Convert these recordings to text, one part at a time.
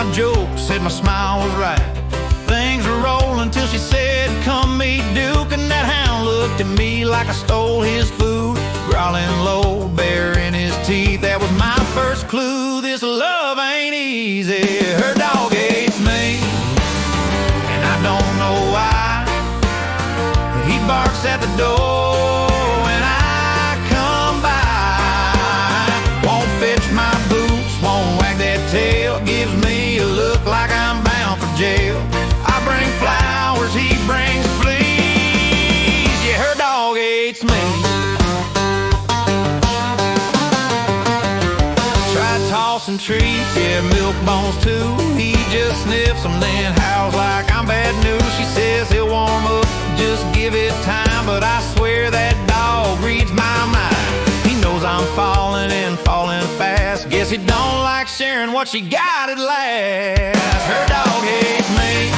my jokes, said my smile was right. Things were rolling till she said, come meet Duke. And that hound looked at me like I stole his food, growling low, baring his teeth. That was my first clue, this love ain't easy. Her dog hates me, and I don't know why. He barks at the door when I come by. Won't fetch my boots, won't wag that tail, gives me a look like I'm bound for jail. I bring flowers, he brings fleas. Yeah, her dog hates me. Tried tossing treats, yeah, milk bones too. He just sniffs them, then howls like I'm bad news. She says he'll warm up, just give it time. But I swear that dog reads my mind. He knows I'm falling and falling fast. Guess he don't like sharing what she got at last. Her dog hates me,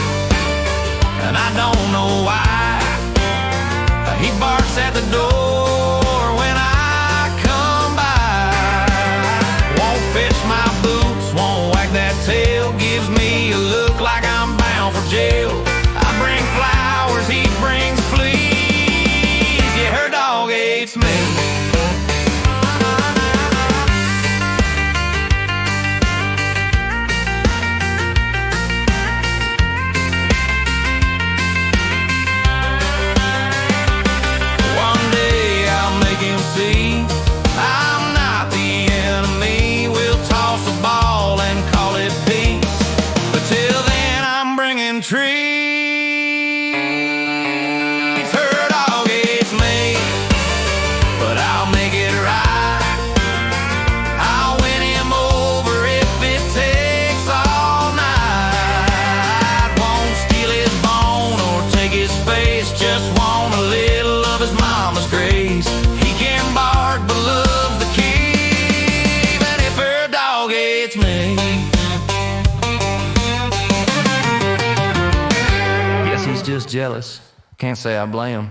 and I don't know why. He barks at the door when I come by. Won't fetch my boots, won't wag that tail, gives me a look like I'm bound for jail. I bring flowers, he brings fleas. Yeah, her dog hates me. I'm not the enemy, we'll toss a ball and call it peace. But till then I'm bringing treats. Her dog hates me, but I'll make it right. I'll win him over if it takes all night. Won't steal his bone or take his face, just want a little of his mama's grace. Bark but loves the keep, and if her dog hates me, guess he's just jealous. Can't say I blame him.